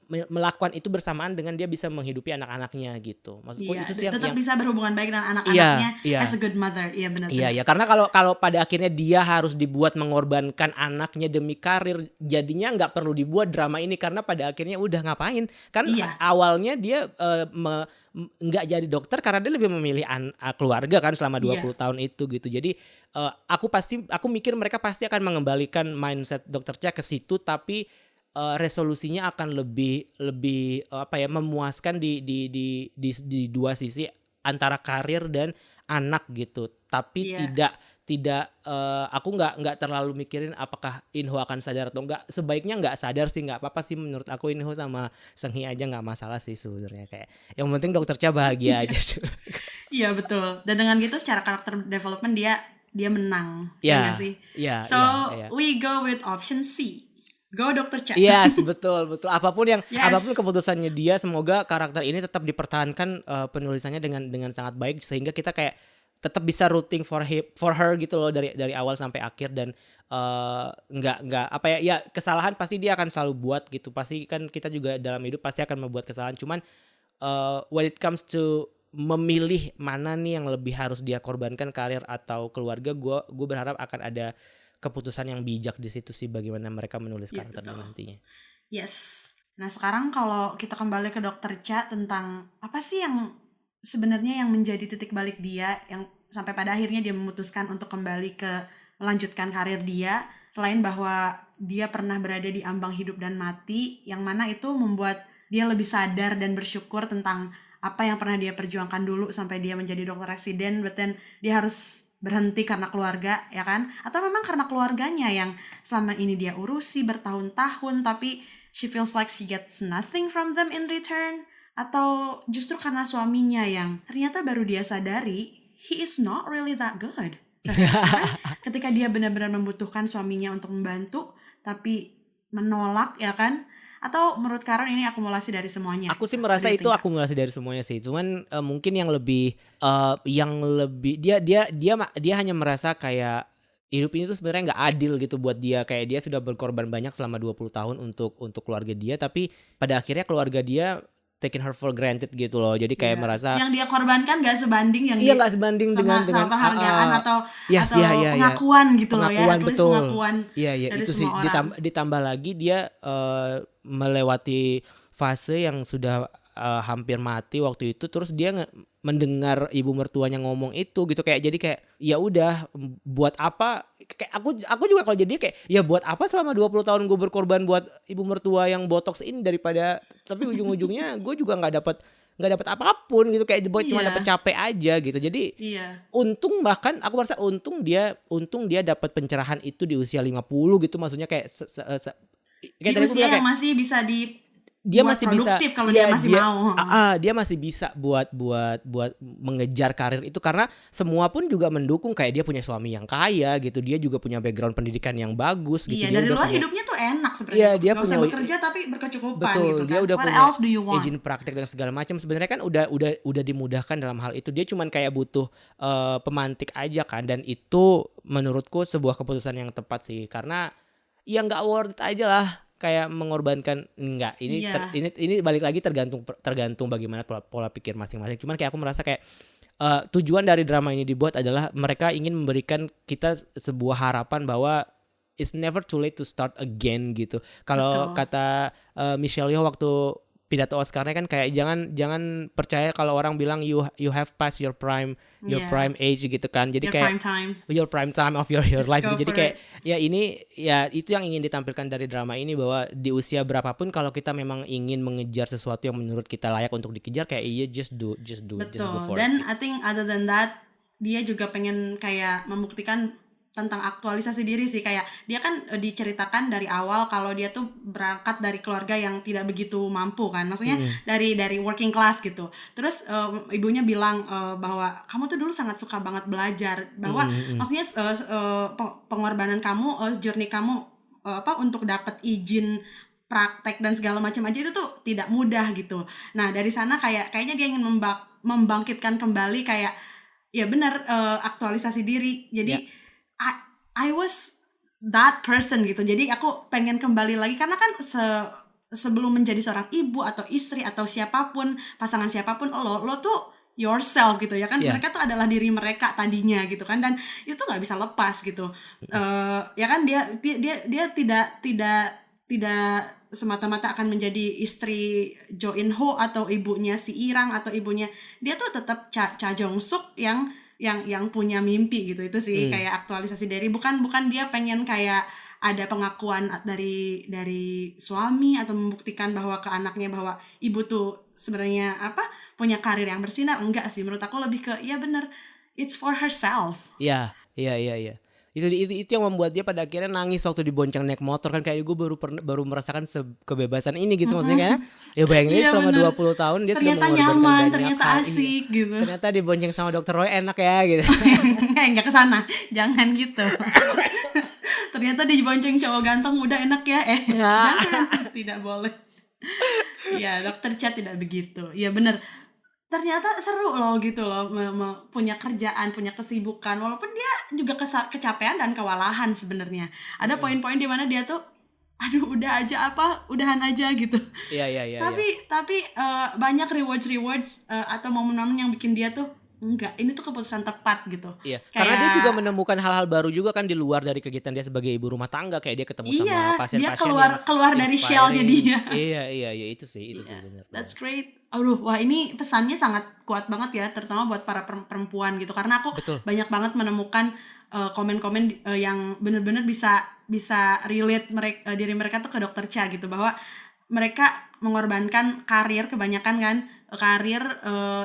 melakukan itu bersamaan dengan dia bisa menghidupi anak-anaknya gitu. Maksudku itu sih tetap bisa berhubungan baik dengan anak-anaknya as a good mother. Iya benar. Iya, karena kalau pada akhirnya dia harus dibuat mengorbankan anaknya demi karir, jadinya nggak perlu dibuat drama ini, karena pada akhirnya udah ngapain? Kan awalnya dia nggak jadi dokter karena dia lebih memilih keluarga kan selama 20 tahun itu gitu. Jadi aku mikir mereka pasti akan mengembalikan mindset Dr. Cha ke situ, tapi resolusinya akan lebih memuaskan di 2 sisi antara karir dan anak gitu. Tapi tidak aku nggak terlalu mikirin apakah Inho akan sadar atau enggak. Sebaiknya nggak sadar sih, nggak apa-apa sih menurut aku. Inho sama Seung-hee aja nggak masalah sih sebenarnya, kayak yang penting Dr. Cha bahagia aja. Iya betul. Dan dengan gitu secara karakter development dia menang. Ya sih. We go with option C. Go Dr. Cha. Yes, betul. Apapun keputusannya dia, semoga karakter ini tetap dipertahankan penulisannya dengan sangat baik, sehingga kita kayak tetap bisa rooting for her gitu loh dari awal sampai akhir. Dan nggak kesalahan pasti dia akan selalu buat gitu. Pasti kan kita juga dalam hidup pasti akan membuat kesalahan. Cuman when it comes to memilih mana nih yang lebih harus dia korbankan, karir atau keluarga, gue berharap akan ada keputusan yang bijak di situ sih, bagaimana mereka menulis karakter nantinya. Yes. Nah sekarang kalau kita kembali ke Dr. Cha, tentang apa sih yang sebenarnya yang menjadi titik balik dia, yang sampai pada akhirnya dia memutuskan untuk kembali ke melanjutkan karir dia, selain bahwa dia pernah berada di ambang hidup dan mati, yang mana itu membuat dia lebih sadar dan bersyukur tentang apa yang pernah dia perjuangkan dulu sampai dia menjadi dokter residen, but then dia harus berhenti karena keluarga, ya kan? Atau memang karena keluarganya yang selama ini dia urusi bertahun-tahun, tapi she feels like she gets nothing from them in return? Atau justru karena suaminya yang ternyata baru dia sadari he is not really that good. Ketika dia benar-benar membutuhkan suaminya untuk membantu, tapi menolak, ya kan? Atau menurut Karon ini akumulasi dari semuanya? Aku sih merasa itu akumulasi dari semuanya sih. Cuman mungkin yang lebih dia hanya merasa kayak hidup ini tuh sebenarnya nggak adil gitu buat dia. Kayak dia sudah berkorban banyak selama 20 tahun untuk keluarga dia, tapi pada akhirnya keluarga dia taking her for granted gitu loh. Jadi kayak merasa yang dia korbankan gak sebanding yang nggak sebanding dengan penghargaan atau pengakuan gitu loh ya. Betul. Pengakuan dari itu sih orang. ditambah lagi dia melewati fase yang sudah hampir mati waktu itu, terus dia mendengar ibu mertuanya ngomong itu gitu, kayak jadi kayak ya udah buat apa, kayak aku juga kalau jadi kayak ya buat apa selama 20 tahun gue berkorban buat ibu mertua yang botox ini, daripada tapi ujung-ujungnya gue juga nggak dapat apapun gitu, kayak cuma dapat capek aja gitu. Jadi untung, bahkan aku merasa untung dia dapat pencerahan itu di usia 50 gitu, maksudnya kayak di usia yang masih bisa dia masih produktif bisa kalau dia masih mau. Dia masih bisa buat mengejar karir itu, karena semua pun juga mendukung. Kayak dia punya suami yang kaya gitu, dia juga punya background pendidikan yang bagus gitu. Iya, dari luar hidupnya tuh enak sebenarnya. Dia gak usah bekerja tapi berkecukupan. Betul, gitu kan. Dia udah What punya else do you want? izin praktek dan segala macam. Sebenarnya kan udah dimudahkan dalam hal itu. Dia cuman kayak butuh pemantik aja kan, dan itu menurutku sebuah keputusan yang tepat sih, karena ya nggak worth it aja lah kayak mengorbankan. Enggak, ini balik lagi tergantung bagaimana pola pikir masing-masing. Cuman kayak aku merasa kayak tujuan dari drama ini dibuat adalah mereka ingin memberikan kita sebuah harapan bahwa it's never too late to start again gitu. Kalau kata Michelle Yeoh waktu pidato Oscar-nya kan kayak jangan percaya kalau orang bilang you have passed your prime age gitu kan. Jadi kayak your prime time of your life gitu. Jadi kayak ya ini ya itu yang ingin ditampilkan dari drama ini, bahwa di usia berapapun kalau kita memang ingin mengejar sesuatu yang menurut kita layak untuk dikejar, kayak just do it, Betul. just go for it. Dan I think other than that, dia juga pengen kayak membuktikan tentang aktualisasi diri sih. Kayak dia kan diceritakan dari awal kalau dia tuh berangkat dari keluarga yang tidak begitu mampu kan, maksudnya dari working class gitu. Terus ibunya bilang bahwa kamu tuh dulu sangat suka banget belajar, bahwa maksudnya pengorbanan kamu, journey kamu untuk dapat izin praktek dan segala macam aja itu tuh tidak mudah gitu. Nah dari sana kayaknya dia ingin membangkitkan kembali kayak ya benar, aktualisasi diri. Jadi I was that person gitu. Jadi aku pengen kembali lagi karena kan sebelum menjadi seorang ibu atau istri atau siapapun, pasangan siapapun, lo tuh yourself gitu ya kan. Mereka tuh adalah diri mereka tadinya gitu kan, dan itu nggak bisa lepas gitu. Ya kan dia tidak semata-mata akan menjadi istri Jo In Ho atau ibunya si Irang atau ibunya, dia tuh tetap Cha Jong Suk yang punya mimpi gitu. Itu sih kayak aktualisasi diri, bukan dia pengen kayak ada pengakuan dari suami atau membuktikan bahwa ke anaknya bahwa ibu tuh sebenarnya punya karir yang bersinar. Enggak sih, menurut aku lebih ke ya bener, it's for herself. Iya. Itu yang membuat dia pada akhirnya nangis waktu dibonceng naik motor kan, kayak gue baru merasakan kebebasan ini gitu. Maksudnya kayak ya bayangin selama 20 tahun dia ternyata sudah mengorbankan nyaman, banyak ternyata asik gitu. Ternyata dibonceng sama Dr. Roy enak ya gitu. Enggak kesana, jangan gitu. Ternyata dibonceng cowok ganteng muda enak ya, jangan, tidak boleh. Ya Dr. Cha tidak begitu. Ya bener, ternyata seru loh gitu loh, punya kerjaan, punya kesibukan, walaupun dia juga kecapean dan kewalahan sebenarnya. Ada poin-poin di mana dia tuh aduh udahan aja gitu. Iya. Tapi banyak rewards atau momen-momen yang bikin dia tuh enggak, ini tuh keputusan tepat gitu. Iya. Karena dia juga menemukan hal-hal baru juga kan di luar dari kegiatan dia sebagai ibu rumah tangga, kayak dia ketemu sama pasien-pasien. Dia keluar dari shell-nya dia. Iya, itu sih benar. That's great. Aduh, wah ini pesannya sangat kuat banget ya, terutama buat para perempuan gitu. Karena aku banyak banget menemukan komen-komen yang benar-benar bisa relate diri mereka tuh ke Dr. Cha gitu, bahwa mereka mengorbankan karir, kebanyakan kan karir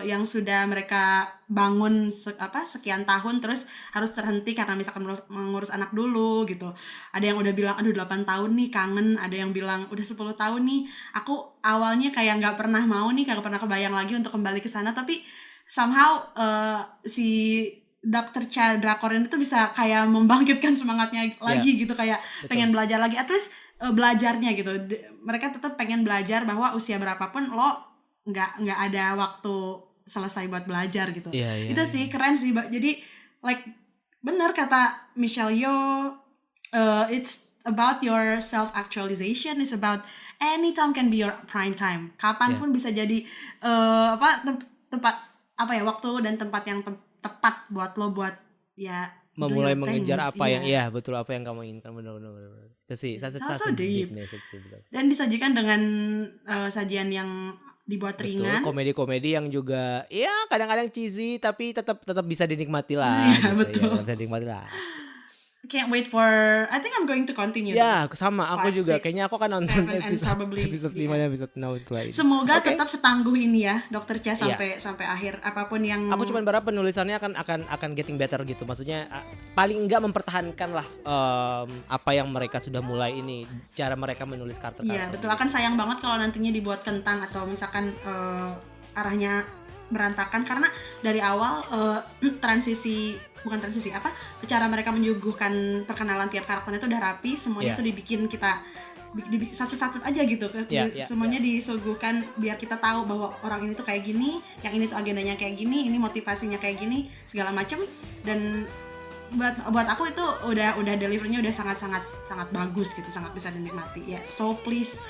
yang sudah mereka bangun sekian tahun terus harus terhenti karena misalkan mengurus anak dulu gitu. Ada yang udah bilang aduh 8 tahun nih kangen, ada yang bilang udah 10 tahun nih aku awalnya kayak nggak pernah mau nih, kagak pernah kebayang lagi untuk kembali ke sana, tapi somehow si Dr. Cha drakor ini tuh bisa kayak membangkitkan semangatnya lagi gitu, kayak pengen belajar lagi, at least belajarnya gitu. Mereka tetap pengen belajar bahwa usia berapapun lo nggak ada waktu selesai buat belajar gitu. Itu sih keren sih. Jadi like bener kata Michelle Yeoh, it's about your self actualization, it's about anytime can be your prime time. Kapanpun bisa jadi tempat waktu dan tempat yang tepat buat lo buat ya memulai mengejar apa yang betul, apa yang kamu inginkan. Benar. Itu sih so deep. Dan disajikan dengan sajian yang dibuat ringan. Komedi-komedi yang juga ya kadang-kadang cheesy tapi tetap bisa dinikmati lah. Iya, betul. Ya, bisa dinikmati lah. Can't wait for, I think I'm going to continue. Ya, sama aku 5, juga. 6, Kayaknya aku akan nonton episode 5 dan episode 6 setelah ini. Semoga tetap setangguh ini ya, Dr. Cha sampai akhir, apapun yang. Aku cuma berharap penulisannya akan getting better gitu. Maksudnya paling enggak mempertahankan lah apa yang mereka sudah mulai ini, cara mereka menulis karakter. Iya, betul. Akan sayang banget kalau nantinya dibuat kentang atau misalkan arahnya berantakan, karena dari awal cara mereka menyuguhkan perkenalan tiap karakternya itu udah rapi, semuanya tuh dibikin kita satu-satu aja gitu. Semuanya disuguhkan biar kita tahu bahwa orang ini tuh kayak gini, yang ini tuh agendanya kayak gini, ini motivasinya kayak gini, segala macem. Dan buat aku itu udah deliverynya udah sangat bagus gitu, sangat bisa dinikmati ya. So please,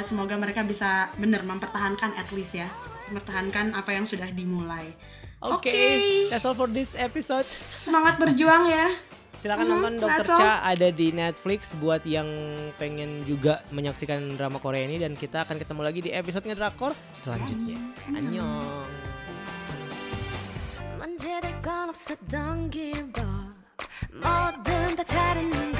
semoga mereka bisa bener mempertahankan, at least ya, mempertahankan apa yang sudah dimulai. Okay. That's all for this episode. Semangat berjuang ya. Silakan nonton Dr. Cha, ada di Netflix buat yang pengen juga menyaksikan drama Korea ini, dan kita akan ketemu lagi di episode Ngedrakor selanjutnya. Annyeong. 문제될 건 없었던 기억 뭐든 다 잘했는데